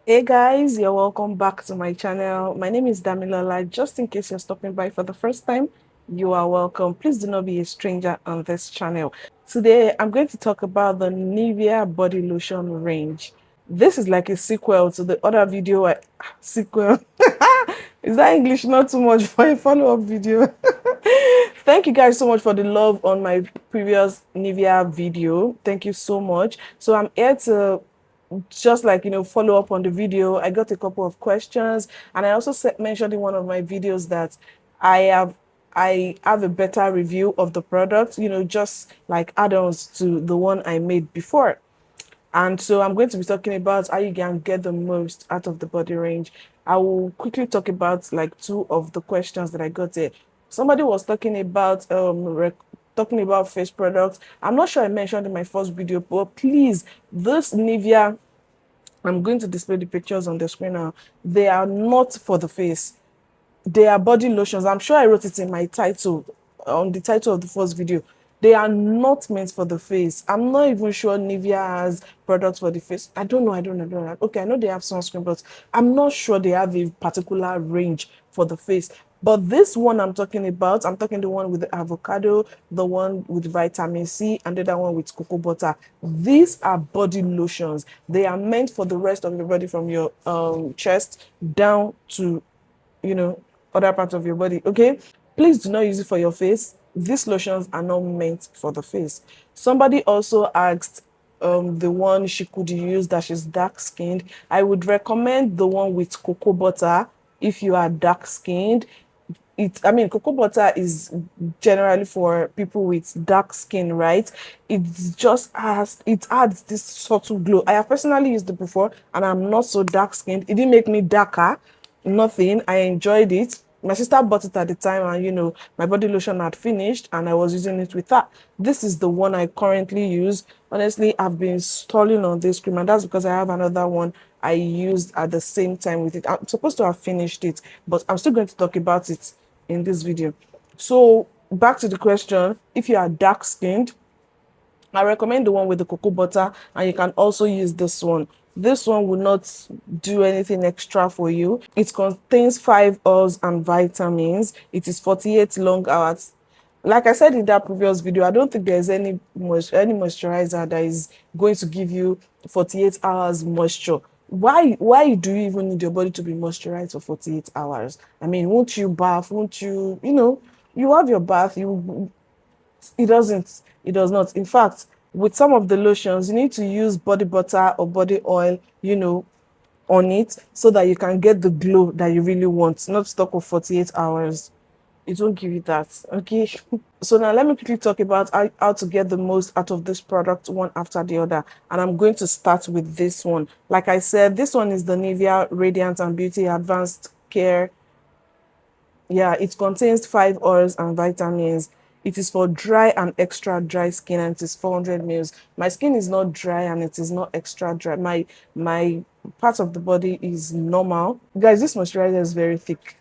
Hey guys, you're welcome back to my channel. My name is Damilola. Just in case you're stopping by for the first time, you are welcome. Please do not be a stranger on this channel. Today, I'm going to talk about the Nivea body lotion range. This is like a sequel to the other video. Sequel. Is that English not too much for a follow-up video? Thank you guys so much for the love on my previous Nivea video. Thank you so much. So I'm here to just like follow up on the video. I got a couple of questions, and I also mentioned in one of my videos that i have I have a better review of the product, just like add-ons to the one I made before. And so I'm going to be talking about how you can get the most out of the body range. I will quickly talk about like two of the questions that I got here. Somebody was talking about talking about face products. I'm not sure I mentioned in my first video, but please, this Nivea, I'm going to display the pictures on the screen now. They are not for the face. They are body lotions. I'm sure I wrote it in my title, on the title of the first video. They are not meant for the face. I'm not even sure Nivea has products for the face. I don't know. Okay, I know they have sunscreen, but I'm not sure they have a particular range for the face. But this one I'm talking the one with the avocado, the one with vitamin C, and the other one with cocoa butter. These are body lotions. They are meant for the rest of your body, from your chest down to you know, other parts of your body. Okay, please do not use it for your face. These lotions are not meant for the face. Somebody also asked the one she could use that she's dark skinned. I would recommend the one with cocoa butter if you are dark skinned. Cocoa butter is generally for people with dark skin, right? It adds this subtle glow. I have personally used it before, and I'm not so dark skinned. It didn't make me darker, nothing. I enjoyed it. My sister bought it at the time, and my body lotion had finished, and I was using it with her. This is the one I currently use. Honestly, I've been stalling on this cream, and that's because I have another one I used at the same time with it. I'm supposed to have finished it, but I'm still going to talk about it in this video. So back to the question, if you are dark skinned, I recommend the one with the cocoa butter, and you can also use this one. This one will not do anything extra for you. It contains 5 oils and vitamins. It is 48 long hours. Like I said in that previous video, I don't think there's any moisturizer that is going to give you 48 hours moisture. Why do you even need your body to be moisturized for 48 hours? I mean, won't you bath? Won't you, you have your bath, you it does not. In fact, with some of the lotions, you need to use body butter or body oil, on it, so that you can get the glow that you really want, not stuck with 48 hours. It won't give you that. Okay. So now let me quickly talk about how to get the most out of this product one after the other. And I'm going to start with this one. Like I said, this one is the Nivea Radiant and Beauty Advanced Care. Yeah, it contains 5 oils and vitamins. It is for dry and extra dry skin, and it is 400 mils. My skin is not dry and it is not extra dry. My part of the body is normal. Guys, this moisturizer is very thick.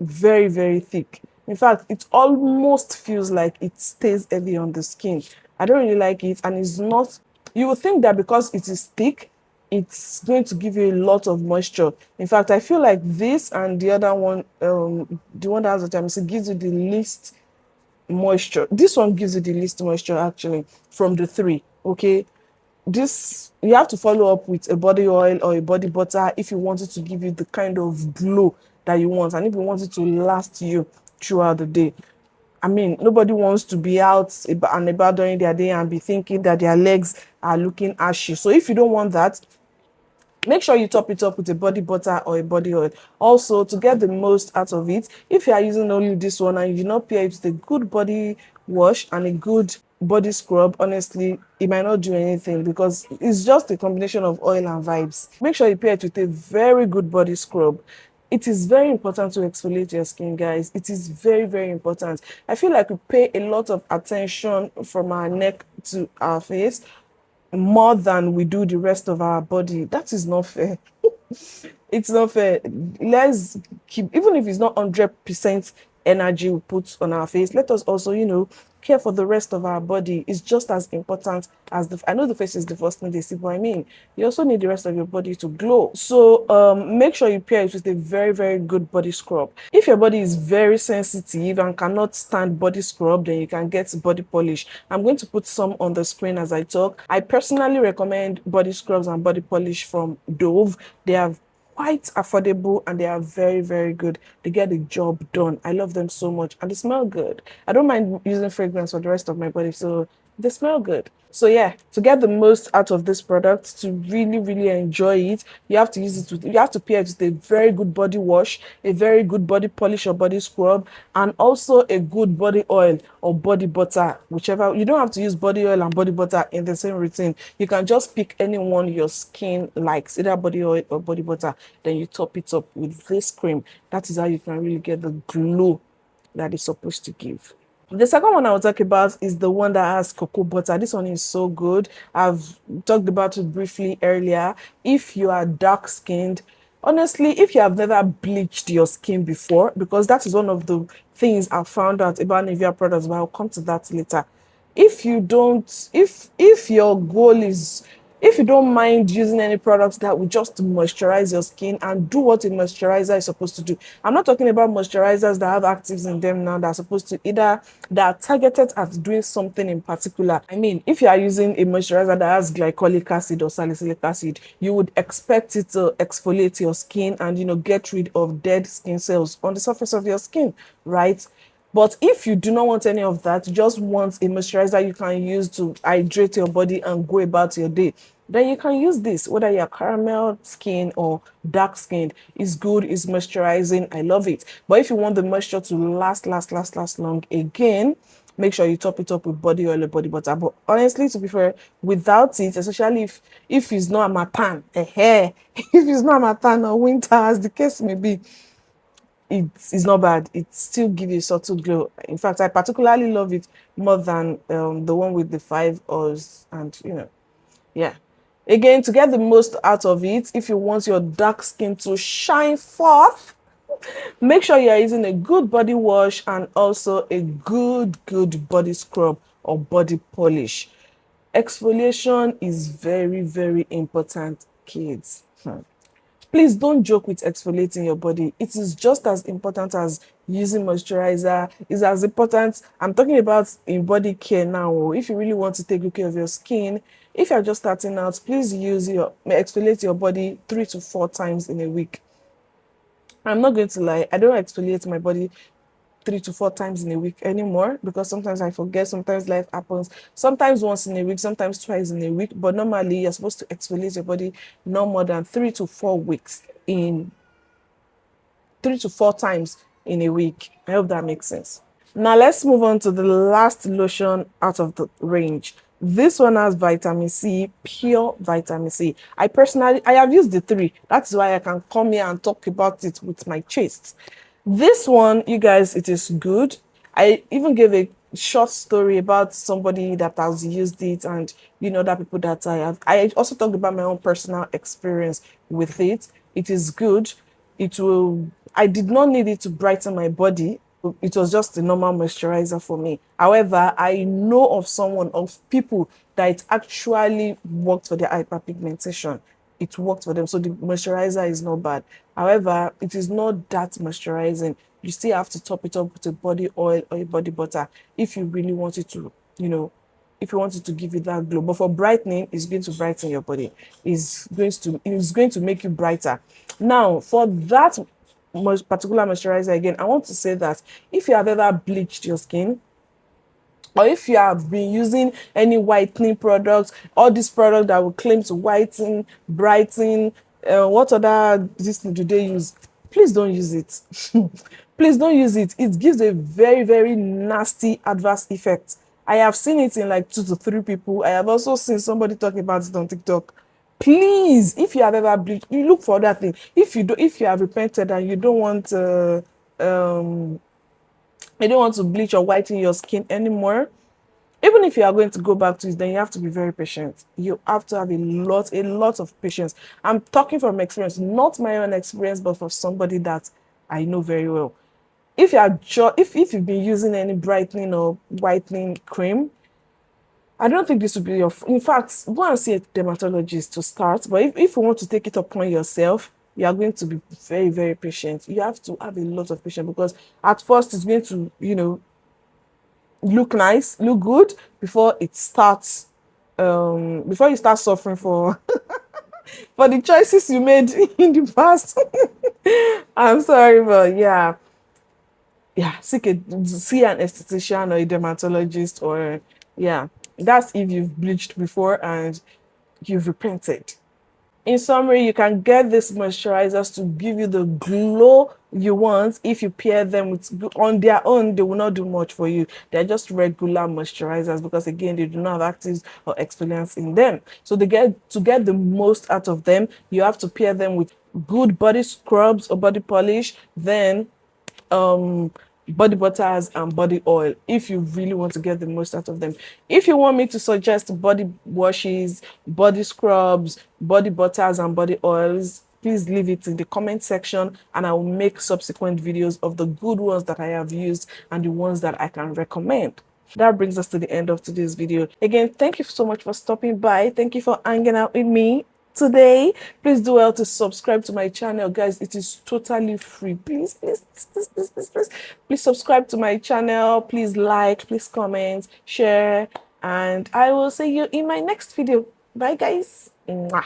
Very, very thick. In fact, it almost feels like it stays heavy on the skin. I don't really like it, and it's not. You would think that because it is thick, it's going to give you a lot of moisture. In fact, I feel like this and the other one, the one that has vitamin C, gives you the least moisture. This one gives you the least moisture actually from the three. Okay, this you have to follow up with a body oil or a body butter if you want it to give you the kind of glow that you want, and if you want it to last you throughout the day. I mean, nobody wants to be out and about during their day and be thinking that their legs are looking ashy. So if you don't want that, make sure you top it up with a body butter or a body oil. Also, to get the most out of it, if you are using only this one and you do not pair it with a good body wash and a good body scrub, honestly, it might not do anything because it's just a combination of oil and vibes. Make sure you pair it with a very good body scrub. It is very important to exfoliate your skin, guys. It is very, very important. I feel like we pay a lot of attention from our neck to our face more than we do the rest of our body. That is not fair. It's not fair. Let's keep, even if it's not 100% energy we put on our face, let us also, care for the rest of our body is just as important as I know the face is the first thing they see, but I mean, you also need the rest of your body to glow. So make sure you pair it with a very, very good body scrub. If your body is very sensitive and cannot stand body scrub, then you can get body polish. I'm going to put some on the screen as I talk. I personally recommend body scrubs and body polish from Dove. They have quite affordable and they are very, very good. They get the job done. I love them so much and they smell good. I don't mind using fragrance for the rest of my body, so they smell good. So yeah, to get the most out of this product, to really, really enjoy it, you have to use it with, you have to pair it with a very good body wash, a very good body polish or body scrub, and also a good body oil or body butter, whichever. You don't have to use body oil and body butter in the same routine. You can just pick any one your skin likes, either body oil or body butter. Then you top it up with this cream. That is how you can really get the glow that it's supposed to give. The second one I will talk about is the one that has cocoa butter. This one is so good. I've talked about it briefly earlier. If you are dark skinned, honestly, if you have never bleached your skin before, because that is one of the things I found out about Nivea products, but I'll come to that later. If you don't, if your goal is, if you don't mind using any products that will just moisturize your skin and do what a moisturizer is supposed to do. I'm not talking about moisturizers that have actives in them now that are supposed to either, that are targeted at doing something in particular. I mean, if you are using a moisturizer that has glycolic acid or salicylic acid, you would expect it to exfoliate your skin and, get rid of dead skin cells on the surface of your skin, right? But if you do not want any of that, just want a moisturizer you can use to hydrate your body and go about your day, then you can use this, whether you're caramel skin or dark skin. It's good, it's moisturizing. I love it. But if you want the moisture to last long, again, make sure you top it up with body oil or body butter. But honestly, to be fair, without it, especially if it's not Harmattan, if it's not Harmattan or winter, as the case may be, it's not bad. It still gives you a subtle glow. In fact, I particularly love it more than the one with the 5 O's and yeah. Again, to get the most out of it, if you want your dark skin to shine forth, make sure you are using a good body wash and also a good body scrub or body polish. Exfoliation is very, very important, kids. Please don't joke with exfoliating your body. It is just as important as using moisturizer. It's as important. I'm talking about in body care now. If you really want to take good care of your skin, if you're just starting out, please exfoliate your body 3 to 4 times in a week. I'm not going to lie, I don't exfoliate my body 3 to 4 times in a week anymore because sometimes I forget, sometimes life happens, sometimes once in a week, sometimes twice in a week. But normally you're supposed to exfoliate your body no more than 3 to 4 weeks in 3 to 4 times in a week. I hope that makes sense. Now let's move on to the last lotion out of the range. This one has vitamin C, pure vitamin C. I have used the 3. That's why I can come here and talk about it with my chest. This one, you guys, it is good. I even gave a short story about somebody that has used it and that people that I have. I also talked about my own personal experience with it. It is good. I did not need it to brighten my body. It was just a normal moisturizer for me. However, I know of people that it actually worked for their hyperpigmentation. It worked for them. So the moisturizer is not bad. However, it is not that moisturizing. You still have to top it up with a body oil or a body butter if you really want it to, if you want it to give you that glow. But for brightening, it's going to brighten your body. It's going to make you brighter. Now, for that most particular moisturizer, again, I want to say that if you have ever bleached your skin, or if you have been using any whitening products, all these products that will claim to whiten, brighten, what other this do they use? Please don't use it. Please don't use it. It gives a very, very nasty adverse effect. I have seen it in like 2 to 3 people. I have also seen somebody talk about it on TikTok. Please, if you have ever bleached, you look for that thing. If you have repented and you don't want to bleach or whiten your skin anymore, even if you are going to go back to it, then you have to be very patient. You have to have a lot of patience. I'm talking from experience, not my own experience, but for somebody that I know very well. if you are if you've been using any brightening or whitening cream, I don't think this would be your. In fact, go and see a dermatologist to start. But if you want to take it upon yourself, you are going to be very, very patient. You have to have a lot of patience because at first it's going to, look nice, look good before it starts. Before you start suffering for for the choices you made in the past. I'm sorry, but yeah, see an esthetician or a dermatologist, or yeah, that's if you've bleached before and you've repented. In summary, you can get these moisturizers to give you the glow you want. If you pair them with, on their own, they will not do much for you. They're just regular moisturizers because again, they do not have actives or exfoliants in them. So to get the most out of them, you have to pair them with good body scrubs or body polish, then um body butters and body oil if you really want to get the most out of them. If you want me to suggest body washes, body scrubs, body butters and body oils, please leave it in the comment section and I will make subsequent videos of the good ones that I have used and the ones that I can recommend. That brings us to the end of today's video. Again, thank you so much for stopping by. Thank you for hanging out with me today. Please do well to subscribe to my channel, guys. It is totally free. Please subscribe to my channel. Please like, please comment, share, and I will see you in my next video. Bye, guys. Mwah.